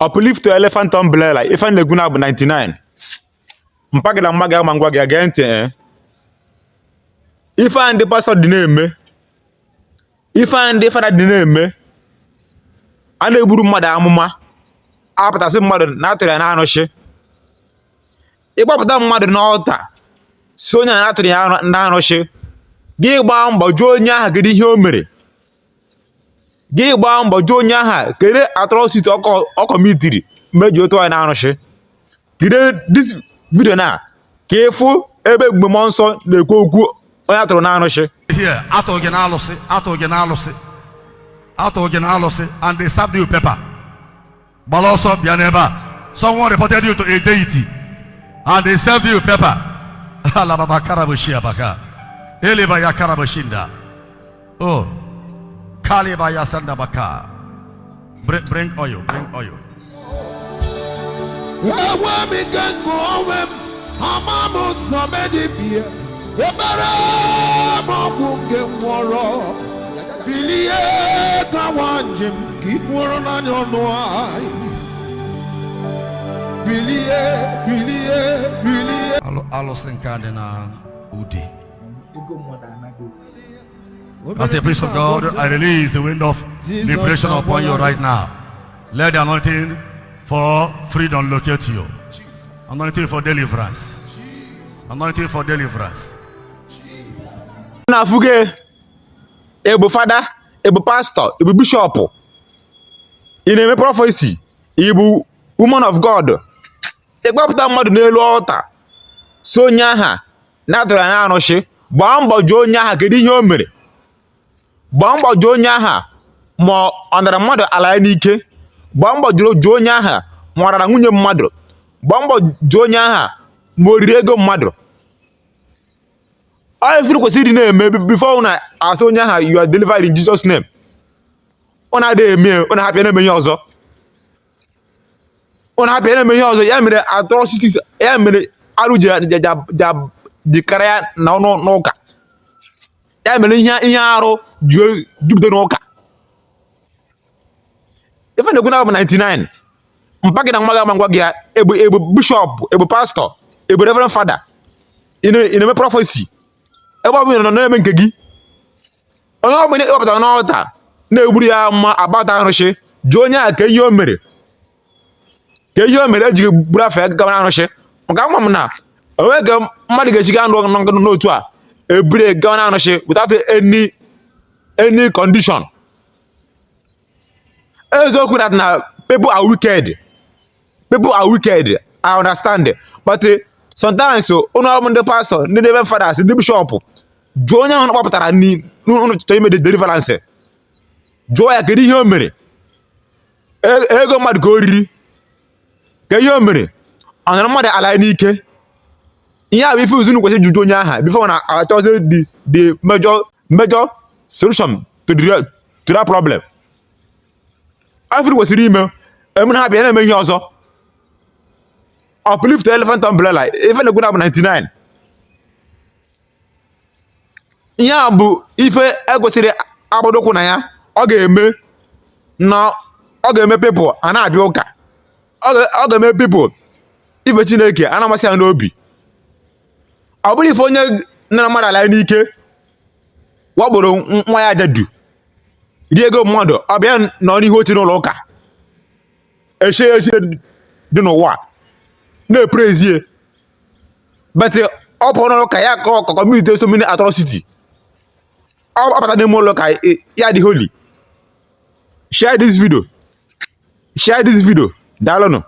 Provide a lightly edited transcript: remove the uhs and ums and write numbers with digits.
uplift to elephant umbrella ife na-egwu na bụ 99 mpagịla mmaga ma ngwa gị gee ntị ife a ndị pastọ dị na-eme ife a ndị fada dị na-eme a na-egburu mmadụ amụma apụtasị mmadụ na-atụrụ ya n'arụsị ịgbapụta mmadụ n'ọta si onye na-atụrụ ya n'arụsị gị gbaa mbọ jụọ onye ahụ kedu ihe o mere gị gbaa mbọ jụọ onye ahụ kedu atrocity ọ kọmitiri meji otu onye na-arụsị kiri this video na ka ịfụ ebe mgbe mmụọ nsọ na-ekwu okwu onye atụrụ n'arụsị here atụrụ gị n'alụsị and they stabbed you pepper gbara ọsọ bịa n'ebe a someone reported you to a deity and they served you pepper alababa karabushi abaka eleba ya karabushinda oh kaliba ya sanda baka bring oil Amamu somebody be ebere mo ke nworo bilie ka wanjim ki nworo na nyono ai bilie alo senkande na udi. As a priest of God, I release the wind of liberation upon you right now. Let the anointing for freedom locate you. Anointing for deliverance. Anointing for deliverance. Na fuge ebu fada, ebu pastor, ebu bishop. In a prophecy, ebu woman of God. Egbapụta mmadụ n'elu ọta. So onye aha na-atụrụ ya n'arụsị, gbaa mbọ jụọ onye aha kedu ihe o mere. Gbaa mbọ jụọ onye aha ma ọ nara mmadụ ala n'ike. Gbaa mbọ jụọ onye aha ma ọ nara nwunye mmadụ. Gbaa mbọ jụọ onye aha ma o riri ego mmadụ. All if you kwesịrị na-eme before una asị onye aha you are delivered in Jesus name. Una adịghị eme, una hapụ na-eme ihe ọzọ. Una hapụ na-eme ihe ọzọ, ya mere atrocities, ya mere arụ jikara ya n'ụka. Ya mere ihe arụ jupụta n'ụka. Ife na-ekwu na bụ 99. Mpagị na mmaga ma ngwa gị ya ebu bishop, ebu pastor, ebu reverend father. Ị na-eme prophecy. Ebe ọ bụla nọ na-eme nke gị. Onye ọ bụla ịkpọpụtara n'ọta na-egburu ya mma agbata arụsị jụọ onye a ka ihe o mere. Ka ihe o mere ejighị gburu afọ ya gawa n'arụsị. Maka ama m na onweghị mmadụ ga-echi gaa n'otu a ebure gawa n'arụsị without any condition. Eziokwu na people are wicked. People are wicked. I understand. But sometimes ụnụ ọbụ ndị pastor, ndị reverend fathers, ndị bishop jụọ onye ahụ kpọpụtara n'ụlọ chọrọ ime deliverance. Jụọ ya kedu ihe o mere. Ego mmadụ ka o riri. Ka ihe o mere. Ọ nara mmadụ ala n'ike. Ihe a bụ ife uzunu kwesịrị jụjụ onye aha before na achọzi the major solution to that problem. After kwesịrị ime emena ha bịa na-eme ihe ọzọ. Uplift elephant umbrella ife na-egwu na bụ 99. Ihe a bụ ife ekwesịrị agbadokwu na ya ọ ga-eme people a na-abịa ụka. Ọ ga-eme people ife Chineke a na-amasị ya n'obi. Ọ bụrụ ife onye nara mmadụ ala n'ike wakporo nwa ya ajadu rie ego mmadụ ọ bịa nọ n'ihu oche n'ụlọ ụka eche dị n'ụwa na-eprezie but ọ pụrụ n'ụlọ ụka ya ka ọ commit so many atrocity. Ọ bata n'ime ụlọ ụka ya dị holy. Share this video. Daalụnụ.